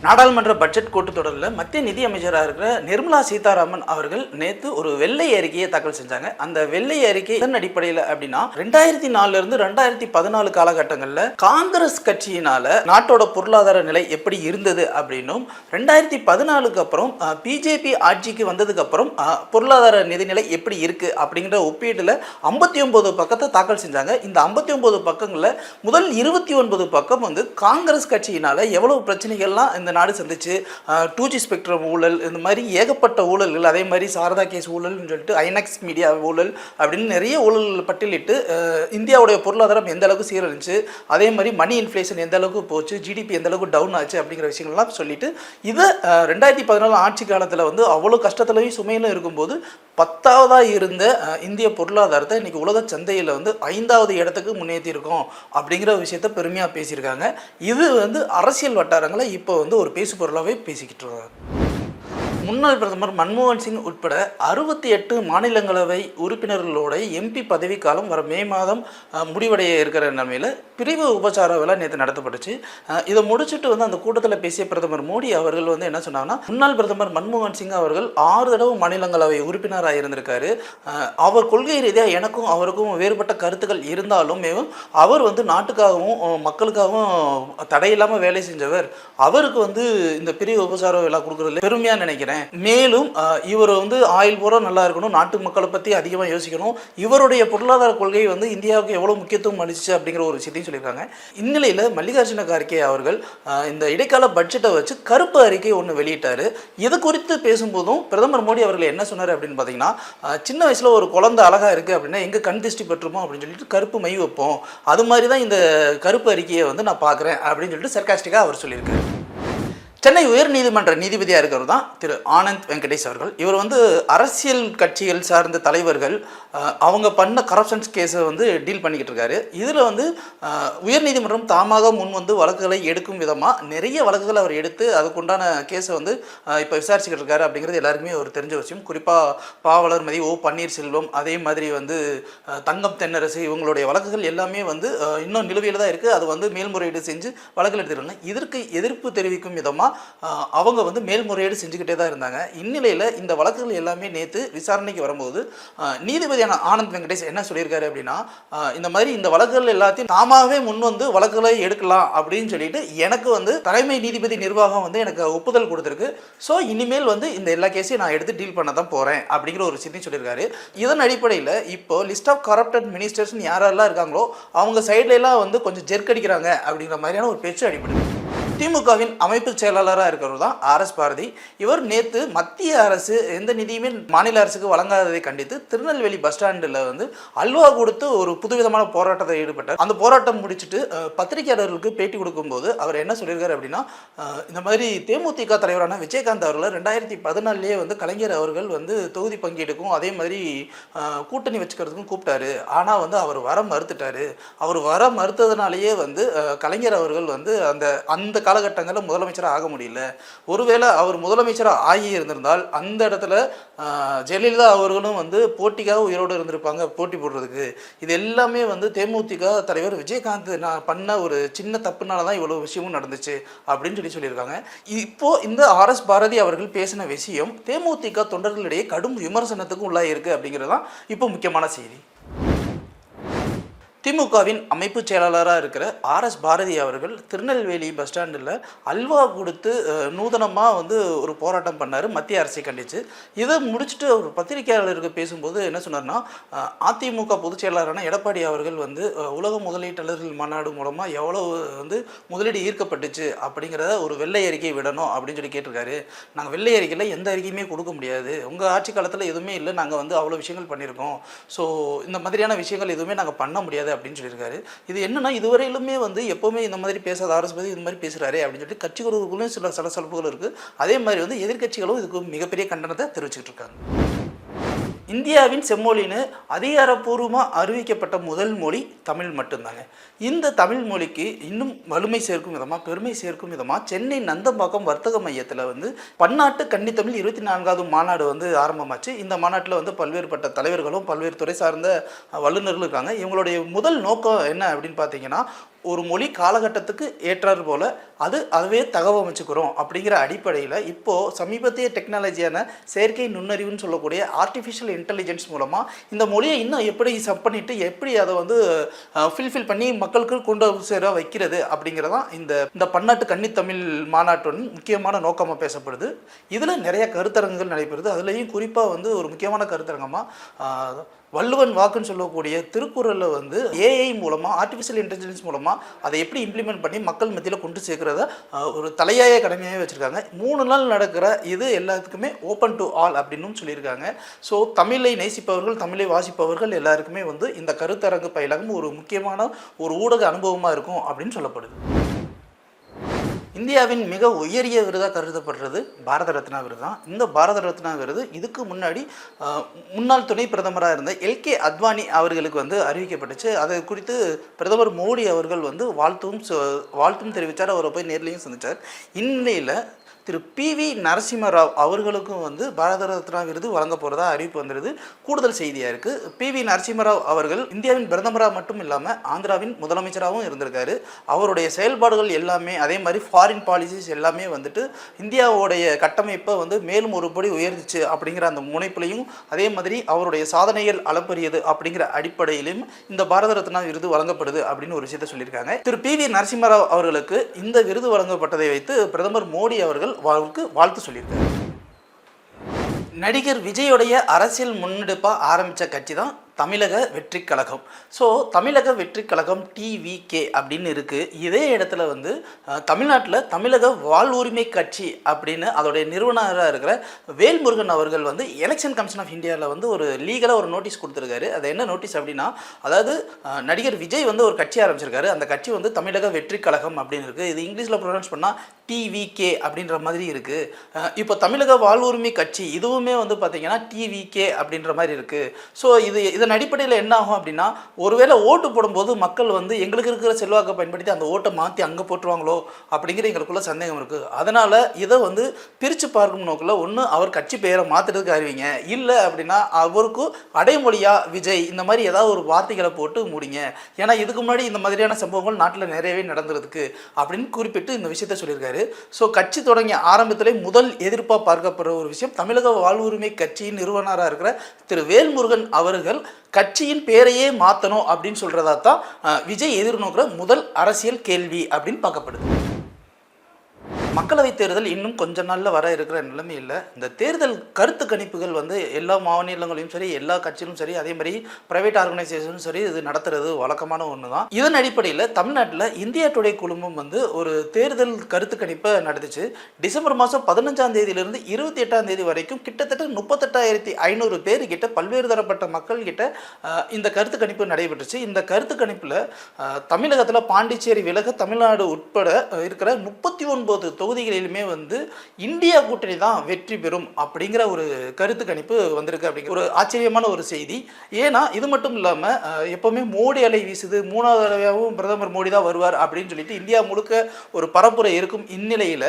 நாடாளுமன்ற பட்ஜெட் கூட்டத்தொடரில் மத்திய நிதி அமைச்சராக இருக்கிற நிர்மலா சீதாராமன் அவர்கள் நேற்று ஒரு வெள்ளை அறிக்கையை தாக்கல் செஞ்சாங்க. அந்த வெள்ளை அறிக்கை இதன் அடிப்படையில் அப்படின்னா 2004 இருந்து 2014 காலகட்டங்களில் காங்கிரஸ் கட்சியினால நாட்டோட பொருளாதார நிலை எப்படி இருந்தது அப்படின்னும் 2014க்கு அப்புறம் பிஜேபி ஆட்சிக்கு வந்ததுக்கு அப்புறம் பொருளாதார நிதிநிலை எப்படி இருக்கு அப்படிங்கிற ஒப்பீட்டில் 59 பக்கத்தை தாக்கல் செஞ்சாங்க. இந்த 59 பக்கங்களில் முதல் 29 பக்கம் வந்து காங்கிரஸ் கட்சியினால எவ்வளவு பிரச்சனைகள்லாம் இந்த நாடு சந்திச்சு 2G ஸ்பெக்ட்ரம் ஊழல், இந்த மாதிரி ஏகப்பட்ட ஊழல்கள், அதே மாதிரி சாரதா கேஸ் ஊழல்னு சொல்லிட்டு ஐனக்ஸ் மீடியா ஊழல் அப்படின்னு நிறைய ஊழல் பட்டியலிட்டு இந்தியாவுடைய பொருளாதாரம் எந்த அளவுக்கு சீரழிச்சு, அதே மாதிரி மணி இன்ஃப்ளேஷன் எந்த அளவுக்கு போச்சு, ஜிடிபி எந்த அளவுக்கு டவுன் ஆச்சு அப்படிங்கிற விஷயங்கள்லாம் சொல்லிட்டு இதை 2014 ஆட்சி காலத்தில் வந்து அவ்வளோ கஷ்டத்துலையும் சுமையிலும் இருக்கும்போது 10ஆவதாக இருந்த இந்திய பொருளாதாரத்தை இன்னைக்கு உலக சந்தையில் வந்து 5வது இடத்துக்கு முன்னேற்றிருக்கோம் அப்படிங்கிற விஷயத்த பெருமையாக பேசியிருக்காங்க. இது வந்து அரசியல் வட்டாரங்களை இப்போ வந்து ஒரு பேசு பொருளாகவே பேசிக்கிட்டு இருக்காங்க. முன்னாள் பிரதமர் மன்மோகன் சிங் உட்பட 68 மாநிலங்களவை உறுப்பினர்களோட எம்பி பதவிக்காலம் வர மே மாதம் முடிவடைய இருக்கிற நிலைமையில் பிரிவு உபச்சார விழா நேற்று நடத்தப்பட்டுச்சு. இதை முடிச்சுட்டு வந்து அந்த கூட்டத்தில் பேசிய பிரதமர் மோடி அவர்கள் வந்து என்ன சொன்னாங்கன்னா, முன்னாள் பிரதமர் மன்மோகன் சிங் அவர்கள் 6 தடவை மாநிலங்களவை உறுப்பினராக இருந்திருக்காரு. அவர் கொள்கை ரீதியாக எனக்கும் அவருக்கும் வேறுபட்ட கருத்துக்கள் இருந்தாலும் அவர் வந்து நாட்டுக்காகவும் மக்களுக்காகவும் தடையில்லாமல் வேலை செஞ்சவர். அவருக்கு வந்து இந்த பிரிவு உபச்சார விழா கொடுக்குறதுல பெருமையாக நினைக்கிறேன். மேலும் இவர் வந்து ஆயுள் பூரா நல்லா இருக்கணும், நாட்டு மக்களை பற்றி அதிகமாக யோசிக்கணும், இவருடைய பொருளாதார கொள்கை வந்து இந்தியாவுக்கு எவ்வளோ முக்கியத்துவம் அளிச்சு அப்படிங்கிற ஒரு விஷயத்தையும் சொல்லியிருக்காங்க. இந்நிலையில் மல்லிகார்ஜுன கார்கே அவர்கள் இந்த இடைக்கால பட்ஜெட்டை வச்சு கருப்பு அறிக்கை ஒன்று வெளியிட்டார். இது குறித்து பேசும்போதும் பிரதமர் மோடி அவர்கள் என்ன சொன்னார் அப்படின்னு பார்த்தீங்கன்னா, சின்ன வயசில் ஒரு குழந்தை அழகாக இருக்குது அப்படின்னா எங்கே கண் திருஷ்டி பெற்றுமோ அப்படின்னு சொல்லிட்டு கருப்பு மை வைப்போம், அது மாதிரி தான் இந்த கருப்பு அறிக்கையை வந்து நான் பார்க்குறேன் அப்படின்னு சொல்லிட்டு சர்காஸ்டிக்காக அவர் சொல்லியிருக்காரு. சென்னை உயர்நீதிமன்ற நீதிபதியாக இருக்கிறவர் தான் திரு ஆனந்த் வெங்கடேஷ் அவர்கள். இவர் வந்து அரசியல் கட்சிகள் சார்ந்த தலைவர்கள் அவங்க பண்ண கரப்ஷன்ஸ் கேஸை வந்து டீல் பண்ணிக்கிட்டு இருக்காரு. இதில் வந்து உயர்நீதிமன்றம் தாமாக முன் வந்து வழக்குகளை எடுக்கும் விதமாக நிறைய வழக்குகள் அவர் எடுத்து அதுக்குண்டான கேஸை வந்து இப்போ விசாரிச்சுக்கிட்டு இருக்காரு அப்படிங்கிறது எல்லாருக்குமே ஒரு தெரிஞ்ச விஷயம். குறிப்பாக பாவலர் மதி ஓ பன்னீர்செல்வம், அதே மாதிரி வந்து தங்கம் தென்னரசு, இவங்களுடைய வழக்குகள் எல்லாமே வந்து இன்னும் நிலுவையில் தான் இருக்குது. அது வந்து மேல்முறையீடு செஞ்சு வழக்குகள் எடுத்துருக்காங்க. இதற்கு எதிர்ப்பு தெரிவிக்கும் விதமாக அவங்க வந்து மேல்முறையீடு செஞ்சுக்கிட்டே தான் இருந்தாங்க. இந்நிலையில் இந்த வழக்குகள் எல்லாமே நேற்று விசாரணைக்கு வரும்போது நீதிபதியான ஆனந்த் வெங்கடேஷ் என்ன சொல்லியிருக்காரு அப்படின்னா, இந்த மாதிரி இந்த வழக்குகள் எல்லாத்தையும் தாமாகவே முன் வந்து வழக்குகளை எடுக்கலாம் அப்படின்னு சொல்லிட்டு எனக்கு வந்து தலைமை நீதிபதி நிர்வாகம் வந்து எனக்கு ஒப்புதல் கொடுத்துருக்கு. ஸோ இனிமேல் வந்து இந்த எல்லா கேஸையும் நான் எடுத்து டீல் பண்ண தான் போகிறேன் அப்படிங்கிற ஒரு விஷயத்தையும் சொல்லியிருக்காரு. இதன் அடிப்படையில் இப்போ லிஸ்ட் ஆஃப் கரப்டட் மினிஸ்டர்ஸ் யாரெல்லாம் இருக்காங்களோ அவங்க சைட்லாம் வந்து கொஞ்சம் ஜெர்க்கடிக்கிறாங்க அப்படிங்கிற மாதிரியான ஒரு பேச்சு அடிப்படை. திமுகவின் அமைப்பு செயலாளராக இருக்கிறவர் தான் RS பாரதி. இவர் நேற்று மத்திய அரசு எந்த நிதியுமே மாநில அரசுக்கு வழங்காததை கண்டித்து திருநெல்வேலி பஸ் ஸ்டாண்டில் வந்து அல்வா கொடுத்து ஒரு புதுவிதமான போராட்டத்தை ஈடுபட்டார். அந்த போராட்டம் முடிச்சுட்டு பத்திரிகையாளர்களுக்கு பேட்டி கொடுக்கும்போது அவர் என்ன சொல்லியிருக்காரு அப்படின்னா, இந்த மாதிரி தேமுதிக தலைவரான விஜயகாந்த் அவர்களை 2014 வந்து கலைஞர் அவர்கள் வந்து தொகுதி பங்கீடுக்கும் அதே மாதிரி கூட்டணி வச்சுக்கிறதுக்கும் கூப்பிட்டாரு. ஆனால் வந்து அவர் வர மறுத்துட்டாரு. அவர் வர மறுத்ததுனாலேயே வந்து கலைஞர் அவர்கள் வந்து அந்த காலகட்டங்களில் முதலமைச்சராக ஆக முடியல. ஒருவேளை அவர் முதலமைச்சராக ஆகி இருந்திருந்தால் அந்த இடத்துல ஜெயலலிதா அவர்களும் வந்து போட்டிக்காக உயிரோடு இருந்திருப்பாங்க, போட்டி போடுறதுக்கு. இது எல்லாமே வந்து தேமுதிக தலைவர் விஜயகாந்த் நான் பண்ண ஒரு சின்ன தப்புனால தான் இவ்வளோ விஷயமும் நடந்துச்சு அப்படின்னு சொல்லியிருக்காங்க. இப்போ இந்த RS பாரதி அவர்கள் பேசின விஷயம் தேமுதிக தொண்டர்களிடையே கடும் விமர்சனத்துக்கும் உள்ளாயிருக்கு அப்படிங்கிறது தான் இப்போ முக்கியமான செய்தி. திமுகவின் அமைப்பு செயலாளராக இருக்கிற RS பாரதி அவர்கள் திருநெல்வேலி பஸ் ஸ்டாண்டில் அல்வா கொடுத்து நூதனமாக வந்து ஒரு போராட்டம் பண்ணார் மத்திய அரசை கண்டித்து. இதை முடிச்சுட்டு அவர் பத்திரிகையாளருக்கு பேசும்போது என்ன சொன்னார்னா, அதிமுக பொதுச் செயலாளரான எடப்பாடி அவர்கள் வந்து உலக முதலீட்டாளர்கள் மாநாடு மூலமாக எவ்வளோ வந்து முதலீடு ஈர்க்கப்பட்டுச்சு அப்படிங்கிறத ஒரு வெள்ளை அறிக்கை விடணும் அப்படின்னு சொல்லி கேட்டிருக்காரு. நாங்கள் வெள்ளை அறிக்கையில் எந்த அறிக்கையுமே கொடுக்க முடியாது, உங்கள் ஆட்சி காலத்தில் எதுவுமே இல்லை, நாங்கள் வந்து அவ்வளோ விஷயங்கள் பண்ணியிருக்கோம், ஸோ இந்த மாதிரியான விஷயங்கள் எதுவுமே நாங்கள் பண்ண முடியாது அப்படின்னு சொல்லியிருக்காரு. இது என்னன்னா, இதுவரையிலுமே வந்து எப்பவுமே இந்த மாதிரி பேசாத RS பாரதி இந்த மாதிரி பேசுறாரு அப்படின்னு சொல்லிட்டு கட்சிகளுக்குள்ளேயும் சில சலசலப்புகள் இருக்கு. அதே மாதிரி வந்து எதிர்கட்சிகளும் இதுக்கு மிகப்பெரிய கண்டனத்தை தெரிவிச்சுட்டு இருக்காங்க. இந்தியாவின் செம்மொழின்னு அதிகாரப்பூர்வமாக அறிவிக்கப்பட்ட முதல் மொழி தமிழ் மட்டும்தாங்க. இந்த தமிழ் மொழிக்கு இன்னும் வலிமை சேர்க்கும் விதமாக, பெருமை சேர்க்கும் விதமாக சென்னை நந்தம்பாக்கம் வர்த்தக மையத்தில் வந்து பன்னாட்டு கன்னித்தமிழ் 24வது மாநாடு வந்து ஆரம்பமாச்சு. இந்த மாநாட்டில் வந்து பல்வேறுபட்ட தலைவர்களும் பல்வேறு துறை சார்ந்த வல்லுநர்களும் இருக்காங்க. இவங்களுடைய முதல் நோக்கம் என்ன அப்படின்னு பார்த்தீங்கன்னா, ஒரு மொழி காலகட்டத்துக்கு ஏற்றாறு போல் அதுவே தகவமைச்சுக்கிறோம் அப்படிங்கிற அடிப்படையில் இப்போது சமீபத்திய டெக்னாலஜியான செயற்கை நுண்ணறிவுன்னு சொல்லக்கூடிய ஆர்டிஃபிஷியல் இன்டெலிஜென்ஸ் மூலமாக இந்த மொழியை இன்னும் எப்படி பண்ணிட்டு எப்படி அதை வந்து ஃபில்ஃபில் பண்ணி மக்களுக்கு கொண்டு சேர வைக்கிறது அப்படிங்கிறதான் இந்த பன்னாட்டு கன்னித்தமிழ் மாநாட்டின் முக்கியமான நோக்கமாக பேசப்படுது. இதில் நிறைய கருத்தரங்குகள் நடைபெறுது. அதுலேயும் குறிப்பாக வந்து ஒரு முக்கியமான கருத்தரங்கமாக வள்ளுவன் வாக்குன்னு சொல்லக்கூடிய திருக்குறளில் வந்து ஏஐ மூலமாக, ஆர்டிஃபிஷியல் இன்டெலிஜென்ஸ் மூலமாக அதை எப்படி இம்ப்ளிமெண்ட் பண்ணி மக்கள் மத்தியில் கொண்டு சேர்க்கிறத ஒரு தலையாய கடமையாகவே வச்சுருக்காங்க. 3 நாள் நடக்கிற இது எல்லாத்துக்குமே ஓப்பன் டு ஆல் அப்படின்னு சொல்லியிருக்காங்க. ஸோ தமிழை நேசிப்பவர்கள், தமிழை வாசிப்பவர்கள் எல்லாருக்குமே வந்து இந்த கருத்தரங்கு பயிலகம் ஒரு முக்கியமான ஒரு ஊடக அனுபவமாக இருக்கும் அப்படின்னு சொல்லப்படுது. இந்தியாவின் மிக உயரிய விருதாக கருதப்படுறது பாரத ரத்னா விருது தான். இந்த பாரத ரத்னா விருது இதுக்கு முன்னாடி முன்னாள் துணை பிரதமராக இருந்த எல்கே அத்வானி அவர்களுக்கு வந்து அறிவிக்கப்பட்டுச்சு. அதை குறித்து பிரதமர் மோடி அவர்கள் வந்து வாழ்த்தும் தெரிவித்தார். அவரை போய் நேர்லையும் சந்தித்தார். இந்நிலையில் திரு PV நரசிம்மராவ் அவர்களுக்கும் வந்து பாரத ரத்னா விருது வழங்க போகிறதா அறிவிப்பு வந்துடுது. கூடுதல் செய்தியாக இருக்குது. PV நரசிம்மராவ் அவர்கள் இந்தியாவின் பிரதமராக மட்டும் இல்லாமல் ஆந்திராவின் முதலமைச்சராகவும் இருந்திருக்காரு. அவருடைய செயல்பாடுகள் எல்லாமே, அதே மாதிரி ஃபாரின் பாலிசிஸ் எல்லாமே வந்துட்டு இந்தியாவுடைய கட்டமைப்பை வந்து மேலும் ஒரு படி உயர்ந்துச்சு அப்படிங்கிற அந்த முனைப்புலையும், அதே மாதிரி அவருடைய சாதனைகள் அளப்பரியது அப்படிங்கிற அடிப்படையிலும் இந்த பாரத ரத்னா விருது வழங்கப்படுது அப்படின்னு ஒரு விஷயத்தை சொல்லியிருக்காங்க. திரு PV நரசிம்மராவ் அவர்களுக்கு இந்த விருது வழங்கப்பட்டதை வைத்து பிரதமர் மோடி அவர்கள் வாழ்த்து சொல்லியிருக்காரு. நடிகர் விஜயோடைய அரசியல் முன்னெடுப்பாக ஆரம்பித்த கட்சி தான் தமிழக வெற்றி கழகம். ஸோ தமிழக வெற்றி கழகம் TVK அப்படின்னு இருக்குது. இதே இடத்துல வந்து தமிழ்நாட்டில் தமிழக வாழ்வுரிமை கட்சி அப்படின்னு அதோடைய நிறுவனராக இருக்கிற வேல்முருகன் அவர்கள் வந்து எலெக்ஷன் கமிஷன் ஆஃப் இந்தியாவில் வந்து ஒரு லீகலாக ஒரு நோட்டீஸ் கொடுத்துருக்காரு. அது என்ன நோட்டீஸ் அப்படின்னா, அதாவது நடிகர் விஜய் வந்து ஒரு கட்சி ஆரம்பிச்சிருக்காரு. அந்த கட்சி வந்து தமிழக வெற்றி கழகம் அப்படின்னு இருக்குது. இது இங்கிலீஷில் ப்ரொனவுன்ஸ் பண்ணால் TVK அப்படின்ற மாதிரி இருக்குது. இப்போ தமிழக வாழ்வுரிமை கட்சி இதுவுமே வந்து பார்த்திங்கன்னா TVK அப்படின்ற மாதிரி இருக்குது. ஸோ இதன் அடிப்படையில் என்ன ஆகும் அப்படின்னா, ஒருவேளை ஓட்டு போடும்போது மக்கள் வந்து எங்களுக்கு இருக்கிற செல்வாக்கை பயன்படுத்தி அந்த ஓட்டை மாற்றி அங்கே போட்டுருவாங்களோ அப்படிங்கிற எங்களுக்குள்ள சந்தேகம் இருக்குது. அதனால் இதை வந்து பிரித்து பார்க்கும் நோக்கில் ஒன்று அவர் கட்சி பெயரை மாற்றுறதுக்கு அறிவிங்க, இல்லை அப்படின்னா அவருக்கு அடைமொழியாக விஜய் இந்த மாதிரி ஏதாவது ஒரு வார்த்தைகளை போட்டு முடிங்க. ஏன்னா இதுக்கு முன்னாடி இந்த மாதிரியான சம்பவங்கள் நாட்டில் நிறையவே நடந்துறதுக்கு அப்படின்னு குறிப்பிட்டு இந்த விஷயத்த சொல்லியிருக்காரு. ஸோ கட்சி தொடங்கிய ஆரம்பத்திலே முதல் எதிர்ப்பாக பார்க்கப்படுற ஒரு விஷயம், தமிழக வாழ்வுரிமை கட்சியின் நிறுவனராக இருக்கிற திரு வேல்முருகன் அவர்கள் கட்சியின் பேரையே மாற்றணும் அப்படின்னு சொல்கிறதா தான் விஜய் எதிர்நோக்கிற முதல் அரசியல் கேள்வி அப்படின்னு பார்க்கப்படுது. மக்களவைத் தேர்தல் இன்னும் கொஞ்ச நாளில் வர இருக்கிற நிலைமையில் இந்த தேர்தல் கருத்து கணிப்புகள் வந்து எல்லா மாநிலங்களையும் சரி, எல்லா கட்சியிலும் சரி, அதே மாதிரி பிரைவேட் ஆர்கனைசேஷனும் சரி, இது நடத்துறது வழக்கமான ஒன்று தான். இதன் அடிப்படையில் தமிழ்நாட்டில் இந்தியா டுடே குழுமம் வந்து ஒரு தேர்தல் கருத்து கணிப்பை நடந்துச்சு. டிசம்பர் மாதம் 15ஆம் தேதியிலிருந்து 28ஆம் தேதி வரைக்கும் கிட்டத்தட்ட 38,500 பேர் கிட்ட, பல்வேறு தரப்பட்ட மக்கள் கிட்ட இந்த கருத்து கணிப்பு நடைபெற்றுச்சு. இந்த கருத்து கணிப்பில் தமிழகத்தில் பாண்டிச்சேரி விலக தமிழ்நாடு உட்பட இருக்கிற 39 தொகுதிகளிலுமே வந்து இந்தியா கூட்டணி தான் வெற்றி பெறும் அப்படிங்கிற ஒரு கருத்து கணிப்பு வந்திருக்கு. அப்படிங்கிற ஒரு ஆச்சரியமான ஒரு செய்தி. ஏன்னா இது மட்டும் இல்லாமல் எப்போவுமே மோடி அலை வீசுது, 3வது தடவையாகவும் பிரதமர் மோடி தான் வருவார் அப்படின்னு சொல்லிட்டு இந்தியா முழுக்க ஒரு பரப்புரை இருக்கும். இந்நிலையில்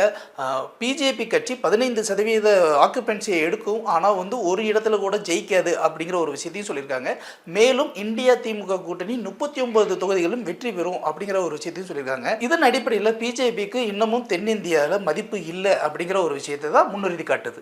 பிஜேபி கட்சி 15% ஆக்குபென்சியை எடுக்கும், ஆனால் வந்து ஒரு இடத்துல கூட ஜெயிக்காது அப்படிங்கிற ஒரு விஷயத்தையும் சொல்லியிருக்காங்க. மேலும் இந்தியா திமுக கூட்டணி 39 தொகுதிகளும் வெற்றி பெறும் அப்படிங்கிற ஒரு விஷயத்தையும் சொல்லியிருக்காங்க. இதன் அடிப்படையில் பிஜேபிக்கு இன்னமும் தென்னிந்தியாவில் மதிப்பு இல்லை அப்படிங்கிற ஒரு விஷயத்தை தான் முன்னிறுத்தி காட்டுது.